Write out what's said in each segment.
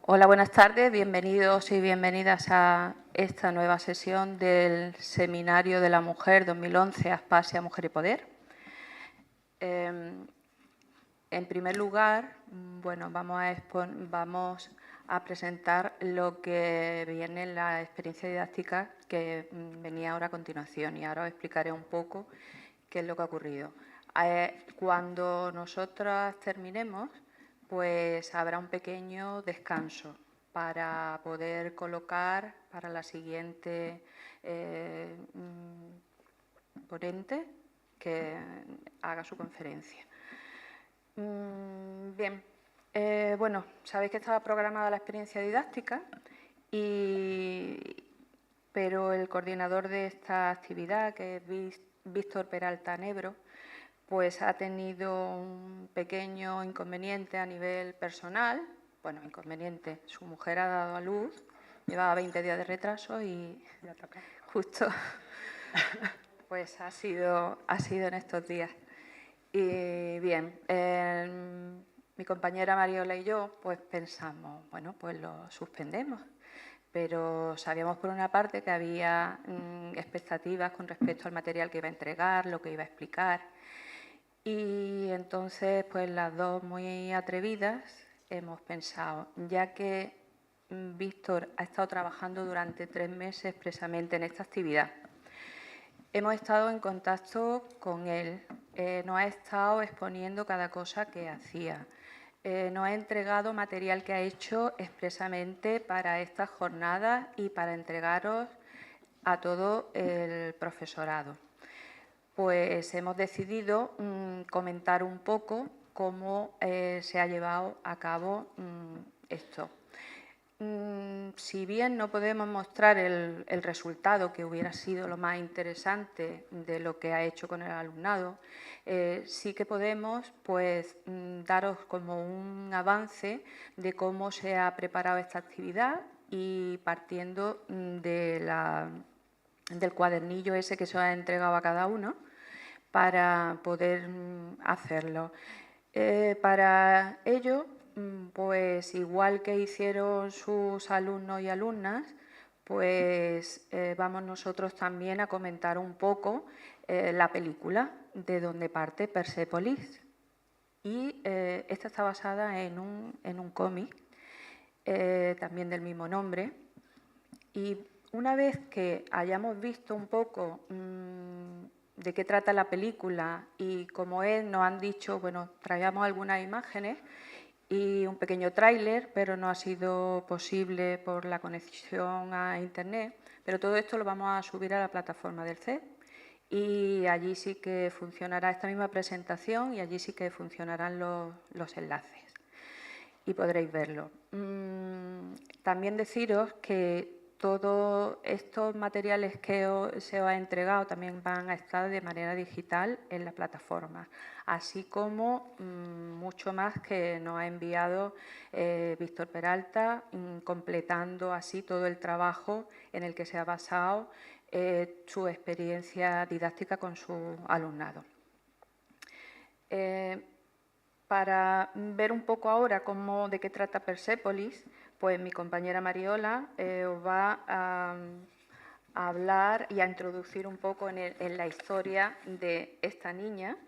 Hola, buenas tardes. Bienvenidos y bienvenidas a esta nueva sesión del Seminario de la Mujer 2011, Aspasia, Mujer y Poder. En primer lugar, bueno, vamos a presentar lo que viene en la experiencia didáctica que venía ahora a continuación, y ahora os explicaré un poco qué es lo que ha ocurrido. Cuando nosotras terminemos, pues habrá un pequeño descanso para poder colocar para la siguiente ponente que haga su conferencia. Bien, bueno, sabéis que estaba programada la experiencia didáctica, pero el coordinador de esta actividad, que es Víctor Peralta Nebro, pues ha tenido un pequeño inconveniente a nivel personal. Bueno, inconveniente, su mujer ha dado a luz, llevaba 20 días de retraso y justo pues ha sido en estos días. Y bien, mi compañera Mariola y yo pues pensamos, bueno, pues lo suspendemos. Pero sabíamos por una parte que había expectativas con respecto al material que iba a entregar, lo que iba a explicar. Y entonces, pues las dos muy atrevidas hemos pensado, ya que Víctor ha estado trabajando durante 3 meses precisamente en esta actividad, hemos estado en contacto con él, nos ha estado exponiendo cada cosa que hacía, nos ha entregado material que ha hecho expresamente para estas jornadas y para entregaros a todo el profesorado. Pues hemos decidido comentar un poco cómo se ha llevado a cabo esto. Si bien no podemos mostrar el resultado, que hubiera sido lo más interesante de lo que ha hecho con el alumnado, sí que podemos pues, daros como un avance de cómo se ha preparado esta actividad y partiendo del cuadernillo ese que se ha entregado a cada uno para poder hacerlo. Para ello, pues igual que hicieron sus alumnos y alumnas, pues vamos nosotros también a comentar un poco la película de donde parte Persépolis. Y esta está basada en un cómic también del mismo nombre. Y una vez que hayamos visto un poco de qué trata la película y como nos han dicho, bueno, traigamos algunas imágenes y un pequeño tráiler, pero no ha sido posible por la conexión a Internet. Pero todo esto lo vamos a subir a la plataforma del CEP y allí sí que funcionará esta misma presentación y allí sí que funcionarán los enlaces y podréis verlo. También deciros que todos estos materiales que se os ha entregado también van a estar de manera digital en la plataforma, así como mucho más que nos ha enviado Víctor Peralta, completando así todo el trabajo en el que se ha basado su experiencia didáctica con su alumnado. Para ver un poco ahora de qué trata Persépolis, pues mi compañera Mariola os va a hablar y a introducir un poco en la historia de esta niña,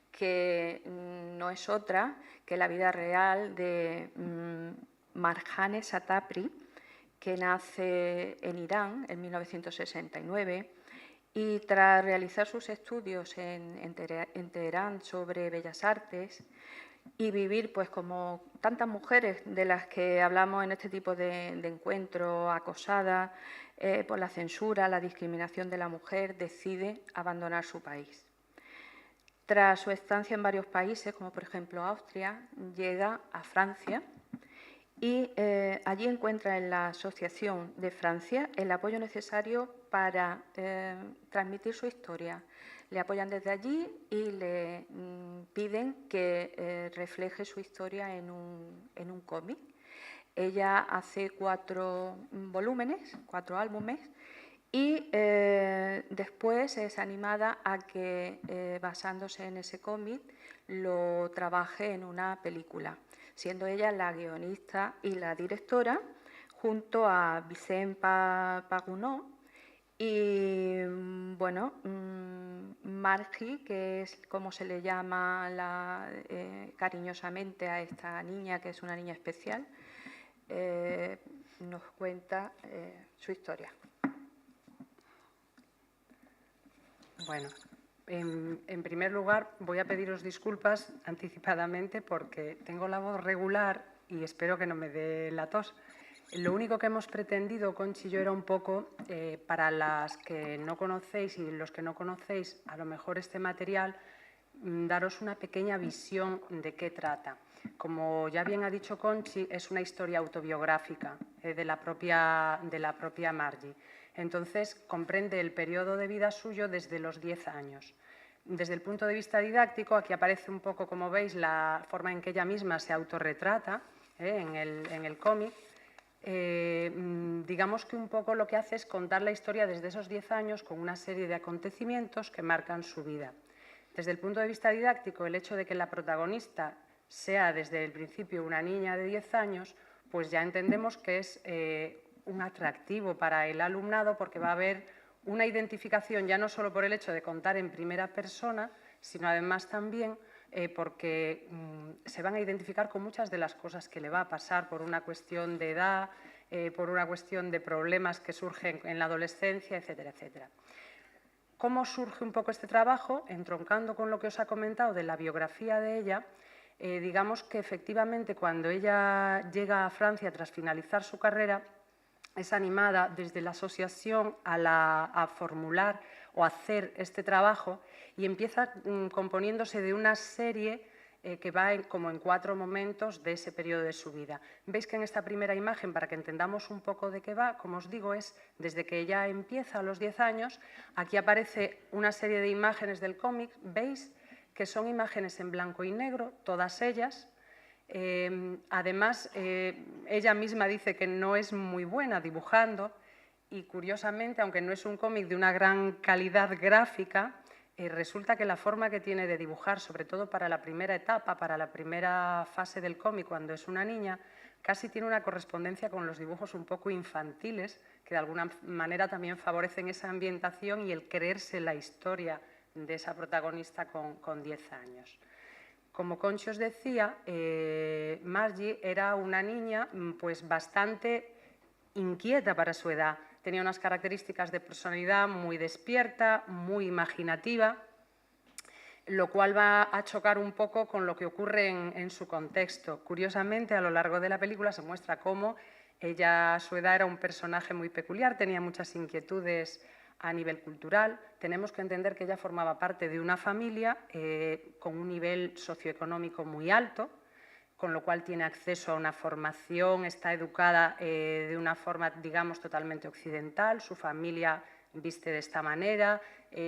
que no es otra que la vida real de Marjane Sattapri, que nace en Irán en 1969 y tras realizar sus estudios en Teherán sobre Bellas Artes y vivir, pues como tantas mujeres de las que hablamos en este tipo de encuentros, acosada por la censura, la discriminación de la mujer, decide abandonar su país. Tras su estancia en varios países, como por ejemplo Austria, llega a Francia y allí encuentra en la Asociación de Francia el apoyo necesario para transmitir su historia. Le apoyan desde allí y le piden que refleje su historia en un cómic. Ella hace 4 volúmenes, 4 álbumes, y después es animada a que, basándose en ese cómic, lo trabaje en una película. siendo ella la guionista y la directora, junto a Vicent Pagunot y, bueno, Margie, que es como se le llama cariñosamente a esta niña, que es una niña especial, nos cuenta su historia. Bueno, en primer lugar voy a pediros disculpas anticipadamente porque tengo la voz regular y espero que no me dé la tos. Lo único que hemos pretendido, Conchi y yo, era un poco, para las que no conocéis y los que no conocéis a lo mejor este material, daros una pequeña visión de qué trata. Como ya bien ha dicho Conchi, es una historia autobiográfica de la propia Margie. Entonces, comprende el periodo de vida suyo desde los 10 años. Desde el punto de vista didáctico, aquí aparece un poco, como veis, la forma en que ella misma se autorretrata en el cómic. Digamos que un poco lo que hace es contar la historia desde esos 10 años con una serie de acontecimientos que marcan su vida. Desde el punto de vista didáctico, el hecho de que la protagonista sea desde el principio una niña de 10 años, pues ya entendemos que es un atractivo para el alumnado, porque va a haber una identificación ya no solo por el hecho de contar en primera persona, sino además también porque se van a identificar con muchas de las cosas que le va a pasar por una cuestión de edad, por una cuestión de problemas que surgen en la adolescencia, etcétera, etcétera. ¿Cómo surge un poco este trabajo? Entroncando con lo que os ha comentado de la biografía de ella, digamos que efectivamente cuando ella llega a Francia tras finalizar su carrera, es animada desde la asociación a formular o hacer este trabajo y empieza componiéndose de una serie que va como en 4 momentos de ese periodo de su vida. Veis que en esta primera imagen, para que entendamos un poco de qué va, como os digo, es desde que ella empieza a los 10 años. Aquí aparece una serie de imágenes del cómic, veis que son imágenes en blanco y negro, todas ellas. Además, ella misma dice que no es muy buena dibujando y, curiosamente, aunque no es un cómic de una gran calidad gráfica, resulta que la forma que tiene de dibujar, sobre todo para la primera etapa, para la primera fase del cómic, cuando es una niña, casi tiene una correspondencia con los dibujos un poco infantiles, que de alguna manera también favorecen esa ambientación y el creerse la historia de esa protagonista con 10 años. Como Conchi os decía, Margie era una niña pues bastante inquieta para su edad. Tenía unas características de personalidad muy despierta, muy imaginativa, lo cual va a chocar un poco con lo que ocurre en su contexto. Curiosamente, a lo largo de la película se muestra cómo ella a su edad era un personaje muy peculiar, tenía muchas inquietudes a nivel cultural. Tenemos que entender que ella formaba parte de una familia con un nivel socioeconómico muy alto, con lo cual tiene acceso a una formación, está educada de una forma, digamos, totalmente occidental, su familia viste de esta manera,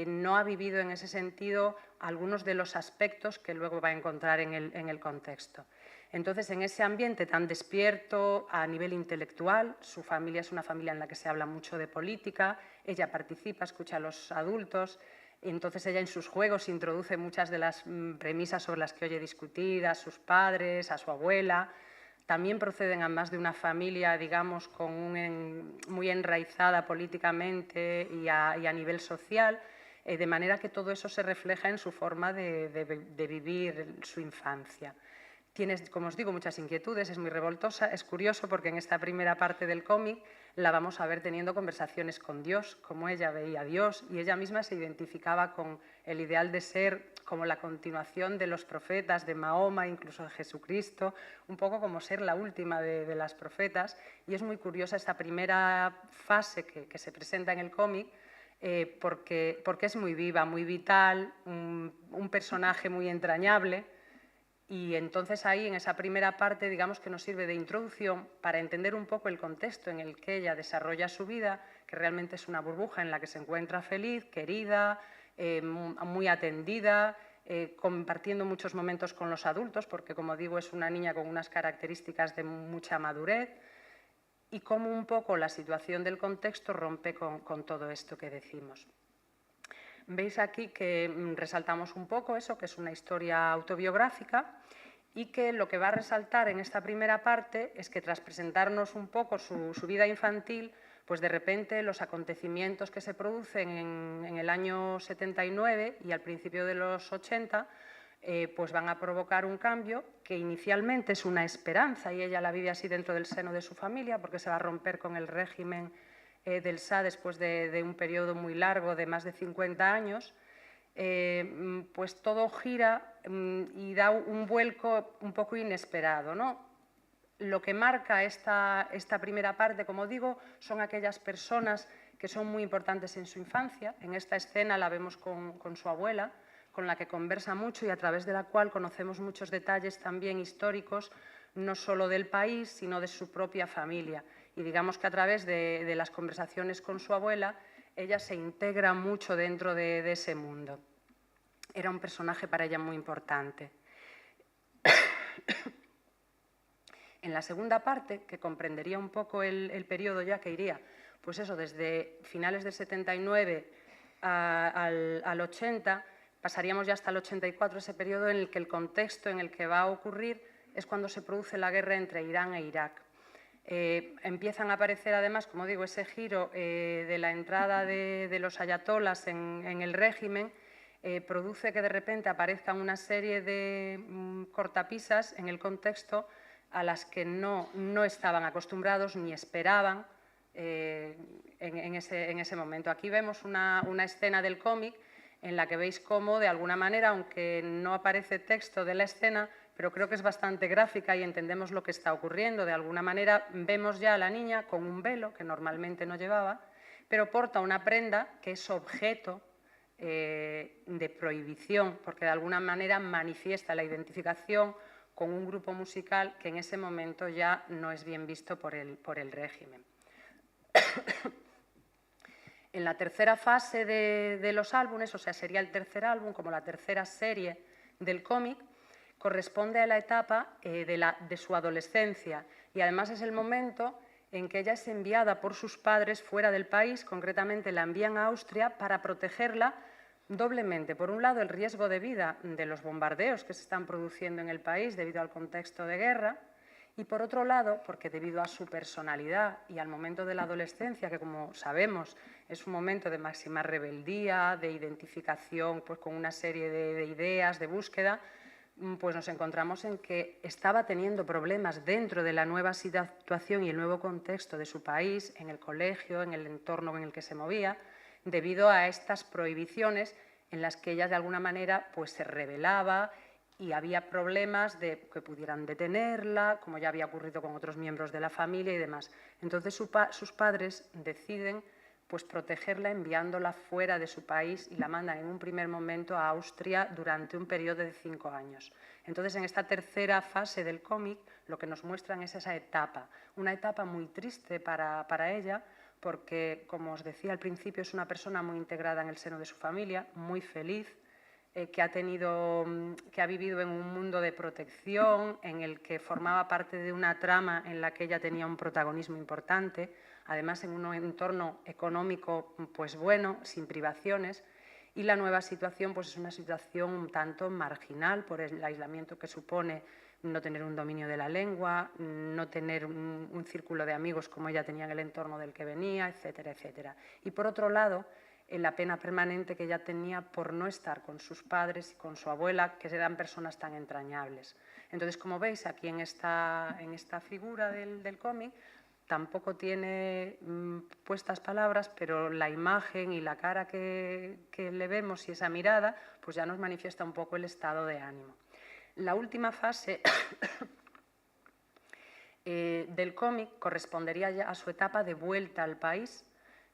no ha vivido en ese sentido algunos de los aspectos que luego va a encontrar en el contexto. Entonces, en ese ambiente tan despierto a nivel intelectual, su familia es una familia en la que se habla mucho de política, ella participa, escucha a los adultos. Entonces ella en sus juegos introduce muchas de las premisas sobre las que oye discutir a sus padres, a su abuela. También proceden además de una familia, digamos, muy enraizada políticamente y a nivel social, de manera que todo eso se refleja en su forma de vivir su infancia. Tiene, como os digo, muchas inquietudes, es muy revoltosa. Es curioso porque en esta primera parte del cómic la vamos a ver teniendo conversaciones con Dios, cómo ella veía a Dios, y ella misma se identificaba con el ideal de ser como la continuación de los profetas, de Mahoma, incluso de Jesucristo, un poco como ser la última de las profetas. Y es muy curiosa esta primera fase que se presenta en el cómic, porque es muy viva, muy vital, un personaje muy entrañable. Y entonces ahí, en esa primera parte, digamos que nos sirve de introducción para entender un poco el contexto en el que ella desarrolla su vida, que realmente es una burbuja en la que se encuentra feliz, querida, muy atendida, compartiendo muchos momentos con los adultos, porque, como digo, es una niña con unas características de mucha madurez, y cómo un poco la situación del contexto rompe con todo esto que decimos. Veis aquí que resaltamos un poco eso, que es una historia autobiográfica, y que lo que va a resaltar en esta primera parte es que tras presentarnos un poco su vida infantil, pues de repente los acontecimientos que se producen en el año 79 y al principio de los 80 pues van a provocar un cambio que inicialmente es una esperanza y ella la vive así dentro del seno de su familia porque se va a romper con el régimen del SA después de un periodo muy largo de más de 50 años. Pues todo gira y da un vuelco un poco inesperado, ¿no? Lo que marca esta primera parte, como digo, son aquellas personas que son muy importantes en su infancia. En esta escena la vemos con su abuela, con la que conversa mucho y a través de la cual conocemos muchos detalles también históricos, no solo del país, sino de su propia familia. Y digamos que a través de las conversaciones con su abuela, ella se integra mucho dentro de ese mundo. Era un personaje para ella muy importante. En la segunda parte, que comprendería un poco el periodo ya que iría, pues eso, desde finales del 79 al 80, pasaríamos ya hasta el 84, ese periodo en el que el contexto en el que va a ocurrir es cuando se produce la guerra entre Irán e Irak. Empiezan a aparecer además, como digo, ese giro de la entrada de los ayatolas en el régimen, produce que de repente aparezcan una serie de cortapisas en el contexto a las que no estaban acostumbrados ni esperaban en ese momento. Aquí vemos una escena del cómic en la que veis cómo, de alguna manera, aunque no aparece texto de la escena, pero creo que es bastante gráfica y entendemos lo que está ocurriendo. De alguna manera vemos ya a la niña con un velo, que normalmente no llevaba, pero porta una prenda que es objeto de prohibición, porque de alguna manera manifiesta la identificación con un grupo musical que en ese momento ya no es bien visto por el régimen. En la tercera fase de los álbumes, o sea, sería el tercer álbum, como la tercera serie del cómic, corresponde a la etapa de su adolescencia y además es el momento en que ella es enviada por sus padres fuera del país, concretamente la envían a Austria para protegerla doblemente. Por un lado, el riesgo de vida de los bombardeos que se están produciendo en el país debido al contexto de guerra y, por otro lado, porque debido a su personalidad y al momento de la adolescencia, que como sabemos es un momento de máxima rebeldía, de identificación pues, con una serie de ideas, de búsqueda, pues nos encontramos en que estaba teniendo problemas dentro de la nueva situación y el nuevo contexto de su país, en el colegio, en el entorno en el que se movía, debido a estas prohibiciones en las que ella de alguna manera pues, se rebelaba y había problemas de que pudieran detenerla, como ya había ocurrido con otros miembros de la familia y demás. Entonces sus padres deciden pues, protegerla enviándola fuera de su país y la mandan en un primer momento a Austria durante un periodo de 5 años. Entonces, en esta tercera fase del cómic, lo que nos muestran es esa etapa, una etapa muy triste para ella, porque, como os decía al principio, es una persona muy integrada en el seno de su familia, muy feliz, que ha vivido en un mundo de protección, en el que formaba parte de una trama en la que ella tenía un protagonismo importante, además en un entorno económico pues bueno, sin privaciones, y la nueva situación pues es una situación un tanto marginal por el aislamiento que supone no tener un dominio de la lengua, no tener un círculo de amigos como ella tenía en el entorno del que venía, etcétera, etcétera. Y por otro lado, la pena permanente que ella tenía por no estar con sus padres y con su abuela, que eran personas tan entrañables. Entonces, como veis, aquí en esta figura del cómic, tampoco tiene puestas palabras, pero la imagen y la cara que le vemos y esa mirada, pues ya nos manifiesta un poco el estado de ánimo. La última fase del cómic correspondería ya a su etapa de vuelta al país,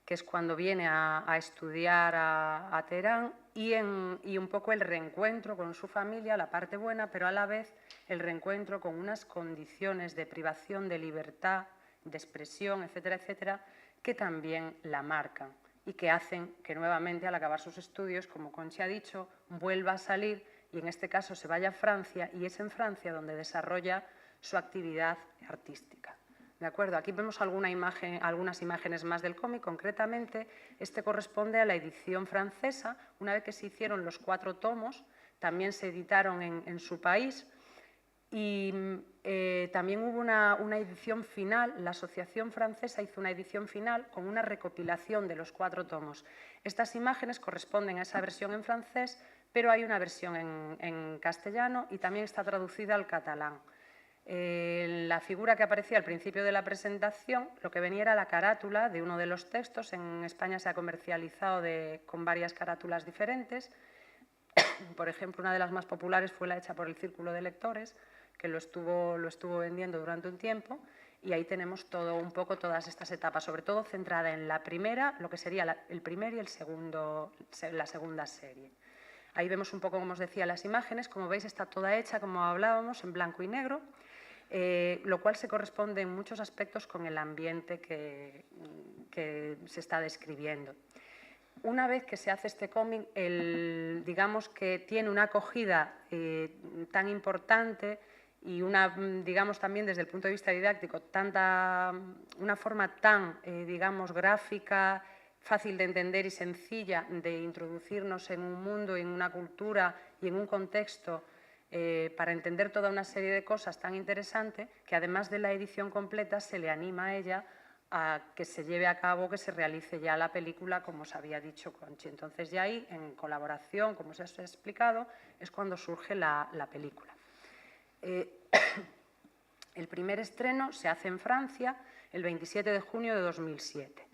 que es cuando viene a estudiar a Teherán y un poco el reencuentro con su familia, la parte buena, pero a la vez el reencuentro con unas condiciones de privación de libertad, de expresión, etcétera, etcétera, que también la marcan y que hacen que nuevamente al acabar sus estudios, como Conchi ha dicho, vuelva a salir y en este caso se vaya a Francia y es en Francia donde desarrolla su actividad artística. ¿De acuerdo? Aquí vemos algunas imágenes más del cómic. Concretamente, este corresponde a la edición francesa. Una vez que se hicieron los 4 tomos, también se editaron en su país Y también hubo una edición final, la Asociación Francesa hizo una edición final con una recopilación de los 4 tomos. Estas imágenes corresponden a esa versión en francés, pero hay una versión en castellano y también está traducida al catalán. La figura que aparecía al principio de la presentación, lo que venía era la carátula de uno de los textos. En España se ha comercializado con varias carátulas diferentes. Por ejemplo, una de las más populares fue la hecha por el Círculo de Lectores, que lo estuvo vendiendo durante un tiempo, y ahí tenemos un poco todas estas etapas, sobre todo centrada en la primera, lo que sería el primer y la segunda serie. Ahí vemos un poco, como os decía, las imágenes. Como veis, está toda hecha, como hablábamos, en blanco y negro, lo cual se corresponde en muchos aspectos con el ambiente que se está describiendo. Una vez que se hace este cómic, digamos que tiene una acogida tan importante y digamos también desde el punto de vista didáctico, una forma tan, digamos, gráfica, fácil de entender y sencilla de introducirnos en un mundo, en una cultura y en un contexto para entender toda una serie de cosas tan interesantes, que además de la edición completa se le anima a ella a que se lleve a cabo, que se realice ya la película, como os había dicho Conchi. Entonces, ya ahí, en colaboración, como os he explicado, es cuando surge la película. El primer estreno se hace en Francia el 27 de junio de 2007.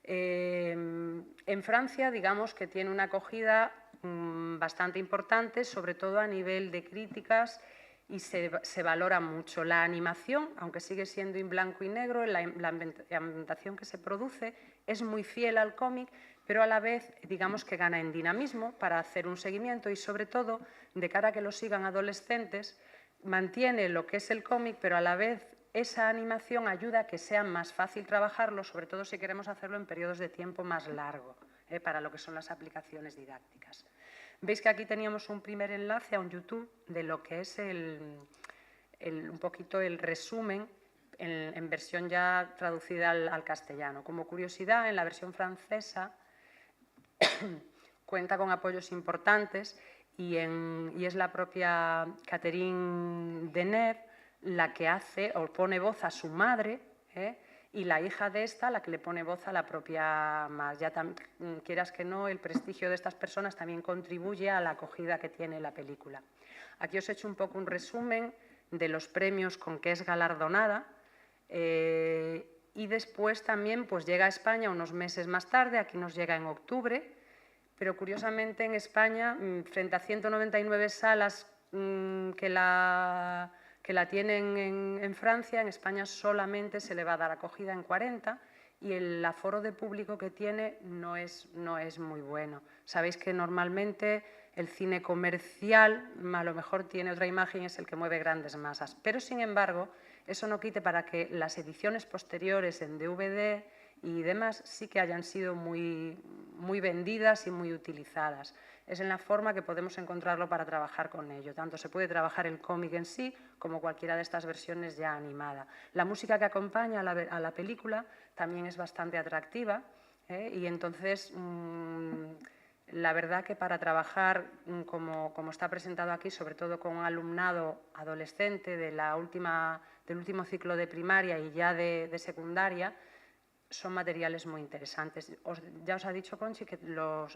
En Francia, digamos que tiene una acogida bastante importante, sobre todo a nivel de críticas, y se valora mucho. La animación, aunque sigue siendo en blanco y negro, la ambientación que se produce es muy fiel al cómic, pero a la vez, digamos que gana en dinamismo para hacer un seguimiento y, sobre todo, de cara a que lo sigan adolescentes, mantiene lo que es el cómic, pero a la vez esa animación ayuda a que sea más fácil trabajarlo, sobre todo si queremos hacerlo en periodos de tiempo más largo, para lo que son las aplicaciones didácticas. Veis que aquí teníamos un primer enlace a un YouTube de lo que es un poquito el resumen en versión ya traducida al castellano. Como curiosidad, en la versión francesa cuenta con apoyos importantes y es la propia Catherine Deneuve la que hace o pone voz a su madre, y la hija de esta la que le pone voz a la propia más. Ya quieras que no, el prestigio de estas personas también contribuye a la acogida que tiene la película. Aquí os he hecho un poco un resumen de los premios con que es galardonada, y después también pues llega a España unos meses más tarde. Aquí nos llega en octubre, pero curiosamente en España, frente a 199 salas que la tienen en Francia, en España solamente se le va a dar acogida en 40, y el aforo de público que tiene no es muy bueno. Sabéis que normalmente el cine comercial a lo mejor tiene otra imagen y es el que mueve grandes masas, pero sin embargo eso no quite para que las ediciones posteriores en DVD y demás sí que hayan sido muy vendidas y muy utilizadas. Es en la forma que podemos encontrarlo para trabajar con ello. Tanto se puede trabajar el cómic en sí como cualquiera de estas versiones ya animada. La música que acompaña a la película también es bastante atractiva, y entonces la verdad que para trabajar como está presentado aquí, sobre todo con un alumnado adolescente del último ciclo de primaria y ya de secundaria, son materiales muy interesantes. Ya os ha dicho Conchi que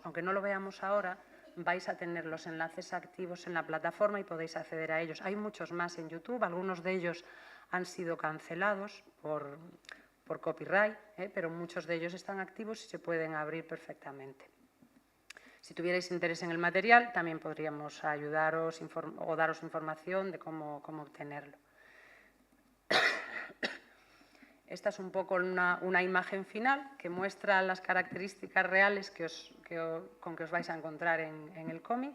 aunque no lo veamos ahora, vais a tener los enlaces activos en la plataforma y podéis acceder a ellos. Hay muchos más en YouTube, algunos de ellos han sido cancelados por copyright, pero muchos de ellos están activos y se pueden abrir perfectamente. Si tuvierais interés en el material, también podríamos ayudaros o daros información de cómo obtenerlo. Esta es un poco una imagen final que muestra las características reales con que os vais a encontrar en el cómic.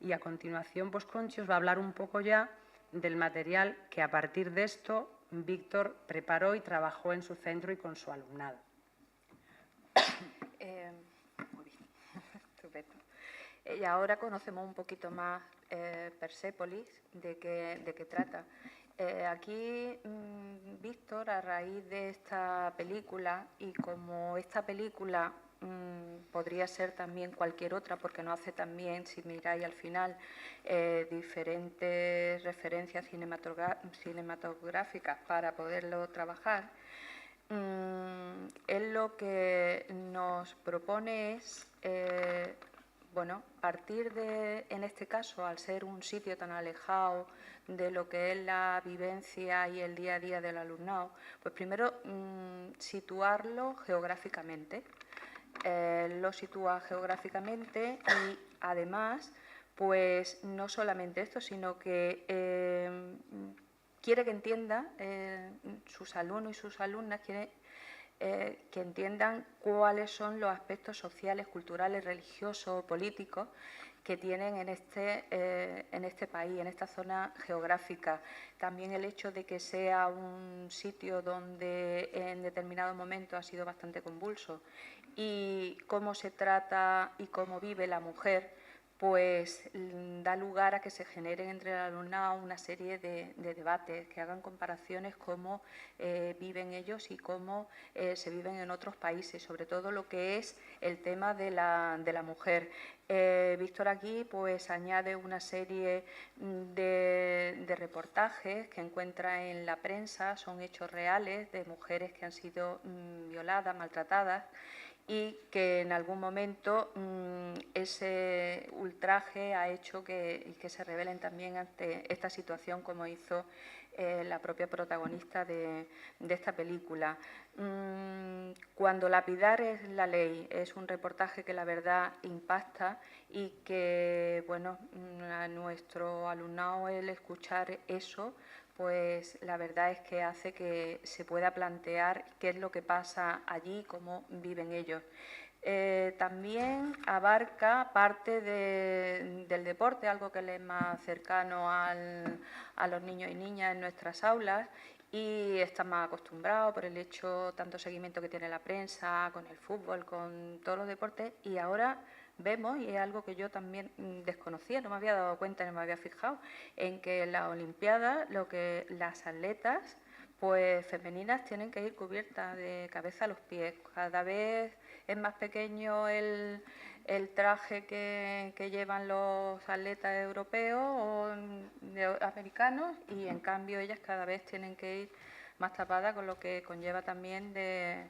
Y a continuación, pues Conchi os va a hablar un poco ya del material que a partir de esto Víctor preparó y trabajó en su centro y con su alumnado. Estupendo. Y ahora conocemos un poquito más Persépolis, de qué trata. Aquí Víctor, a raíz de esta película, y como esta película podría ser también cualquier otra, porque nos hace también, si miráis al final, diferentes referencias cinematográficas para poderlo trabajar. Él lo que nos propone es, bueno, partir de, en este caso, al ser un sitio tan alejado de lo que es la vivencia y el día a día del alumnado, pues primero situarlo geográficamente. Lo sitúa geográficamente y además, pues no solamente esto, sino que quiere que entienda, sus alumnos y sus alumnas quieren que entiendan cuáles son los aspectos sociales, culturales, religiosos, políticos que tienen en este país, en esta zona geográfica. También el hecho de que sea un sitio donde en determinado momento ha sido bastante convulso y cómo se trata y cómo vive la mujer, pues da lugar a que se generen entre el alumnado una serie de debates, que hagan comparaciones cómo viven ellos y cómo se viven en otros países, sobre todo lo que es el tema de la mujer. Víctor aquí pues añade una serie de reportajes que encuentra en la prensa, son hechos reales de mujeres que han sido violadas, maltratadas, y que en algún momento ese ultraje ha hecho que se rebelen también ante esta situación, como hizo la propia protagonista de esta película. Cuando lapidar es la ley, es un reportaje que la verdad impacta y que, bueno, a nuestro alumnado el escuchar eso, pues la verdad es que hace que se pueda plantear qué es lo que pasa allí, cómo viven ellos. También abarca parte del deporte, algo que le es más cercano a los niños y niñas en nuestras aulas, y están más acostumbrados por el hecho, tanto seguimiento que tiene la prensa, con el fútbol, con todos los deportes, y ahora vemos, y es algo que yo también desconocía, no me había dado cuenta, no me había fijado, en que en las Olimpiadas las atletas pues femeninas tienen que ir cubiertas de cabeza a los pies. Cada vez es más pequeño el traje que llevan los atletas europeos o americanos, y en cambio ellas cada vez tienen que ir más tapadas, con lo que conlleva también de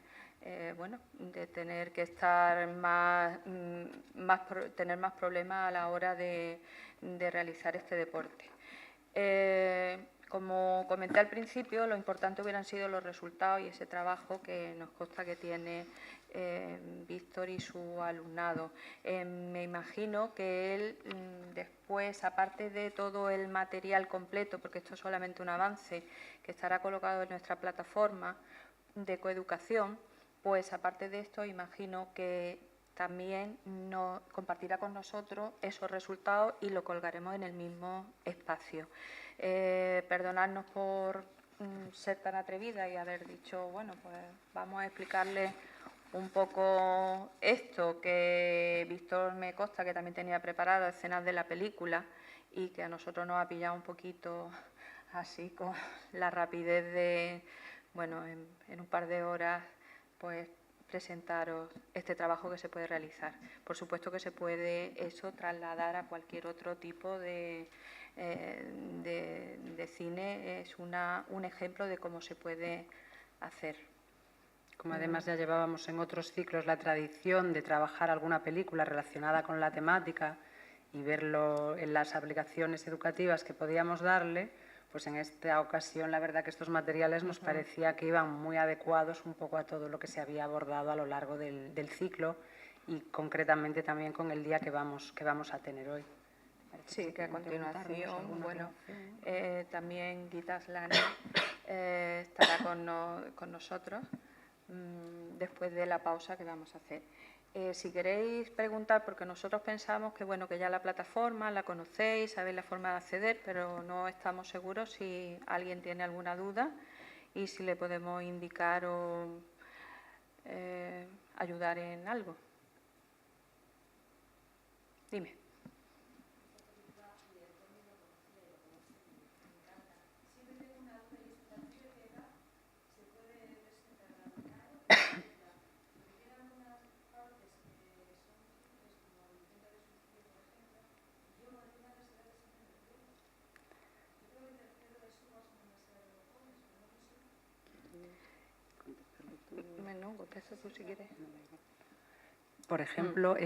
tener que estar tener más problemas a la hora de realizar este deporte. Como comenté al principio, lo importante hubieran sido los resultados y ese trabajo que nos consta que tiene Víctor y su alumnado. Me imagino que él después, aparte de todo el material completo, porque esto es solamente un avance que estará colocado en nuestra plataforma de coeducación, pues aparte de esto, imagino que también nos compartirá con nosotros esos resultados y lo colgaremos en el mismo espacio. Perdonadnos por ser tan atrevida y haber dicho, bueno, pues vamos a explicarles un poco esto, que Víctor me consta que también tenía preparado escenas de la película y que a nosotros nos ha pillado un poquito así con la rapidez de, bueno, en un par de horas, pues presentaros este trabajo que se puede realizar. Por supuesto que se puede eso trasladar a cualquier otro tipo de cine, es un ejemplo de cómo se puede hacer. Como además ya llevábamos en otros ciclos la tradición de trabajar alguna película relacionada con la temática y verlo en las aplicaciones educativas que podíamos darle, pues en esta ocasión la verdad que estos materiales nos parecía que iban muy adecuados un poco a todo lo que se había abordado a lo largo del ciclo y concretamente también con el día que vamos a tener hoy. Sí, que a continuación, bueno, también Gita Aslani estará con nosotros después de la pausa que vamos a hacer. Si queréis preguntar, porque nosotros pensamos que, bueno, que ya la plataforma la conocéis, sabéis la forma de acceder, pero no estamos seguros si alguien tiene alguna duda y si le podemos indicar o ayudar en algo. Dime. contesto tú si quieres. Por ejemplo,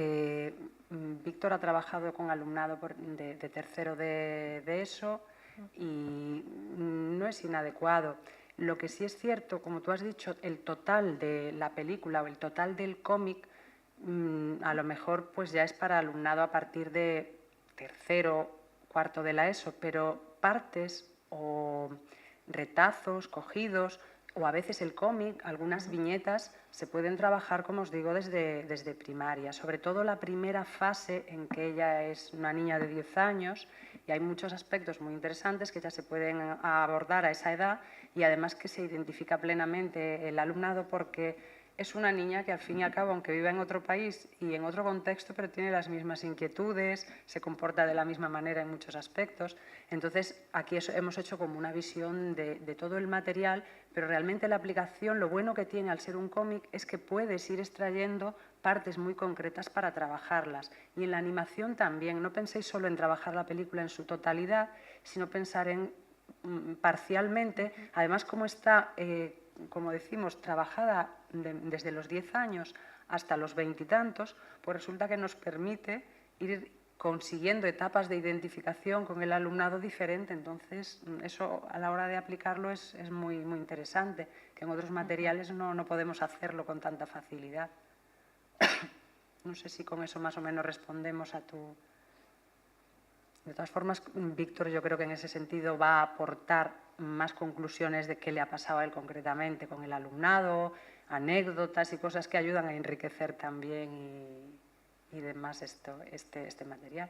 Víctor ha trabajado con alumnado de tercero de ESO y no es inadecuado. Lo que sí es cierto, como tú has dicho, el total de la película o el total del cómic a lo mejor pues ya es para alumnado a partir de tercero, cuarto de la ESO, pero partes o retazos cogidos o a veces el cómic, algunas viñetas, se pueden trabajar, como os digo, desde primaria. Sobre todo la primera fase en que ella es una niña de 10 años y hay muchos aspectos muy interesantes que ya se pueden abordar a esa edad y además que se identifica plenamente el alumnado porque es una niña que al fin y al cabo, aunque viva en otro país y en otro contexto, pero tiene las mismas inquietudes, se comporta de la misma manera en muchos aspectos. Entonces, aquí hemos hecho como una visión de todo el material, pero realmente la aplicación, lo bueno que tiene al ser un cómic es que puedes ir extrayendo partes muy concretas para trabajarlas. Y en la animación también, no penséis solo en trabajar la película en su totalidad, sino pensar en parcialmente, además como está, como decimos, trabajada desde los 10 años hasta los 20 y tantos, pues resulta que nos permite ir consiguiendo etapas de identificación con el alumnado diferente. Entonces, eso a la hora de aplicarlo es muy interesante, que en otros materiales no podemos hacerlo con tanta facilidad. No sé si con eso más o menos respondemos a tu... De todas formas, Víctor, yo creo que en ese sentido va a aportar más conclusiones de qué le ha pasado a él concretamente con el alumnado, anécdotas y cosas que ayudan a enriquecer también y demás este material.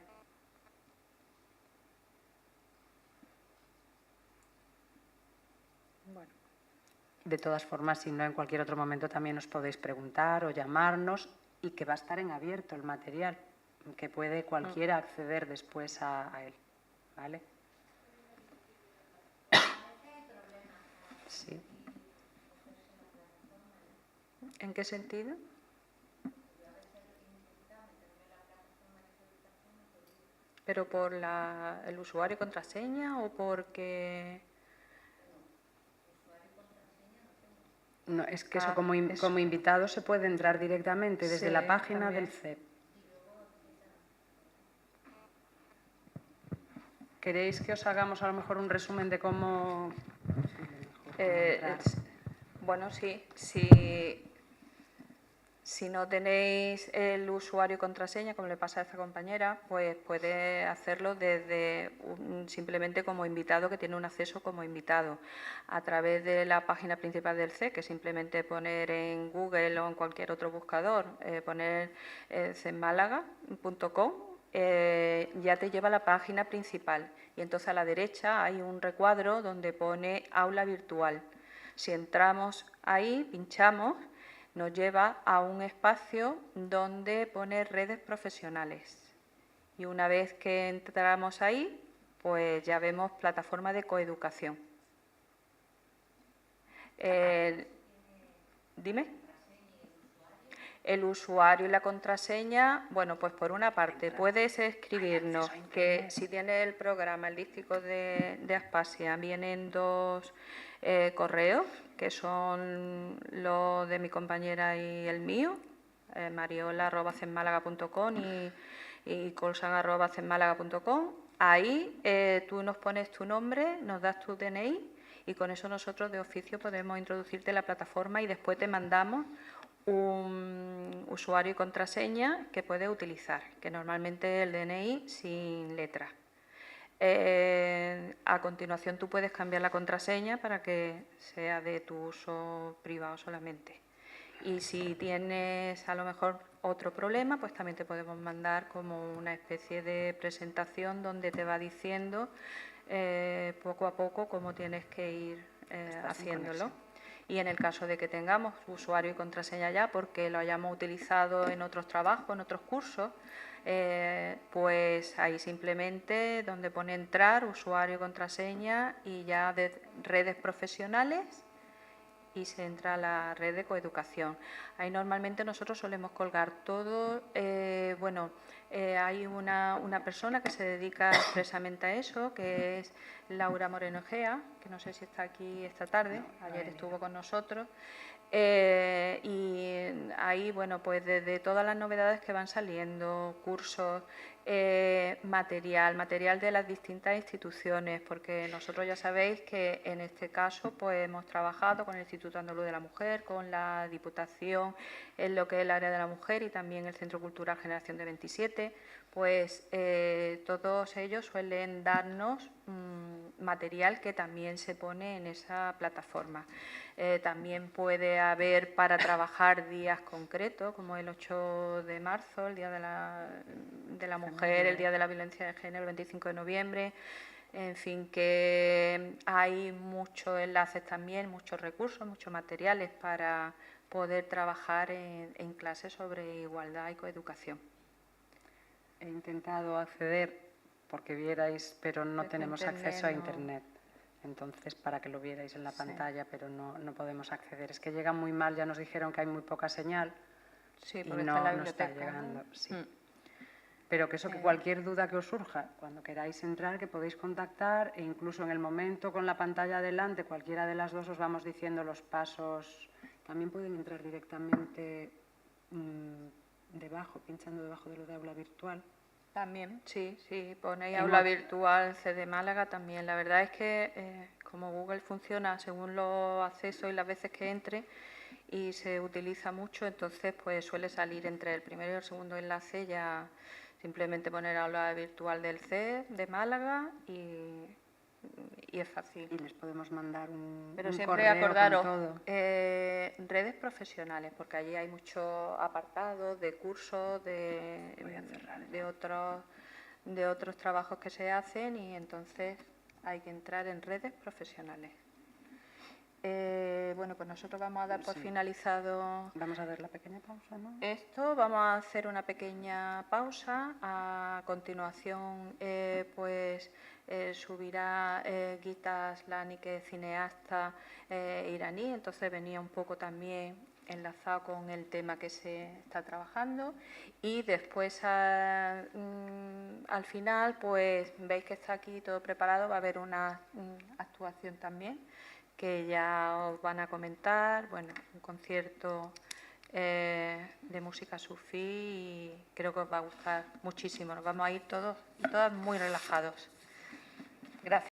Bueno. De todas formas, si no, en cualquier otro momento también os podéis preguntar o llamarnos y que va a estar en abierto el material, que puede cualquiera acceder después a él, ¿vale? Sí. ¿En qué sentido? ¿Pero por el usuario y contraseña o porque...? No, es que eso como invitado se puede entrar directamente desde la página del CEP. ¿Queréis que os hagamos a lo mejor un resumen de cómo...? Bueno, sí. Si no tenéis el usuario y contraseña, como le pasa a esta compañera, pues puede hacerlo desde simplemente como invitado, que tiene un acceso como invitado, a través de la página principal del CEP, que simplemente poner en Google o en cualquier otro buscador, poner cepmálaga.com, ya te lleva a la página principal. Y entonces a la derecha hay un recuadro donde pone aula virtual. Si entramos ahí, pinchamos, nos lleva a un espacio donde pone redes profesionales. Y una vez que entramos ahí, pues ya vemos plataforma de coeducación. Dime. El usuario y la contraseña, bueno, pues por una parte puedes escribirnos que si tiene el programa, el dístico de Aspasia, vienen dos correos, que son los de mi compañera y el mío, mariola@cepmálaga.com y colsan@cepmálaga.com. Ahí tú nos pones tu nombre, nos das tu DNI y con eso nosotros de oficio podemos introducirte en la plataforma y después te mandamos un usuario y contraseña que puedes utilizar, que normalmente es el DNI sin letra. A continuación tú puedes cambiar la contraseña para que sea de tu uso privado solamente. Y si tienes a lo mejor otro problema, pues también te podemos mandar como una especie de presentación donde te va diciendo poco a poco cómo tienes que ir haciéndolo. Y en el caso de que tengamos usuario y contraseña ya, porque lo hayamos utilizado en otros trabajos, en otros cursos, pues ahí simplemente donde pone entrar, usuario y contraseña y ya de redes profesionales y se entra a la red de coeducación. Ahí normalmente nosotros solemos colgar todo, hay una persona que se dedica expresamente a eso, que es Laura Moreno Egea, que no sé si está aquí esta tarde, ayer estuvo con nosotros. Y ahí, bueno, pues desde todas las novedades que van saliendo, cursos, material de las distintas instituciones, porque nosotros ya sabéis que en este caso pues hemos trabajado con el Instituto Andaluz de la Mujer, con la Diputación en lo que es el área de la mujer y también el Centro Cultural Generación de 27, pues todos ellos suelen darnos material que también se pone en esa plataforma. También puede haber para trabajar días concretos, como el 8 de marzo, el Día de la Mujer, el Día de la Violencia de Género, el 25 de noviembre. En fin, que hay muchos enlaces también, muchos recursos, muchos materiales para poder trabajar en clases sobre igualdad y coeducación. He intentado acceder porque vierais, pero no tenemos acceso a Internet. Entonces, para que lo vierais en la pantalla, pero no podemos acceder. Es que llega muy mal, ya nos dijeron que hay muy poca señal y no está llegando. Sí. Pero que eso, que cualquier duda que os surja, cuando queráis entrar, que podéis contactar e incluso en el momento con la pantalla adelante, cualquiera de las dos os vamos diciendo los pasos. También pueden entrar directamente debajo, pinchando debajo de lo de aula virtual. También, sí, ponéis aula virtual CD Málaga también. La verdad es que como Google funciona según los accesos y las veces que entre y se utiliza mucho, entonces pues suele salir entre el primero y el segundo enlace ya simplemente poner aula virtual del CED de Málaga y es fácil. Y les podemos mandar un Pero siempre correo acordaros, con todo. redes profesionales, porque allí hay muchos apartados de cursos, de otros trabajos que se hacen y entonces hay que entrar en redes profesionales. Bueno, pues nosotros vamos a dar por finalizado. Vamos a dar la pequeña pausa, ¿no? Esto, vamos a hacer una pequeña pausa. A continuación, pues subirá Gita Aslani, que es cineasta iraní, entonces venía un poco también enlazado con el tema que se está trabajando. Y después, al final, pues veis que está aquí todo preparado, va a haber una actuación también que ya os van a comentar, bueno, un concierto de música sufí y creo que os va a gustar muchísimo. Nos vamos a ir todos y todas muy relajados. Gracias.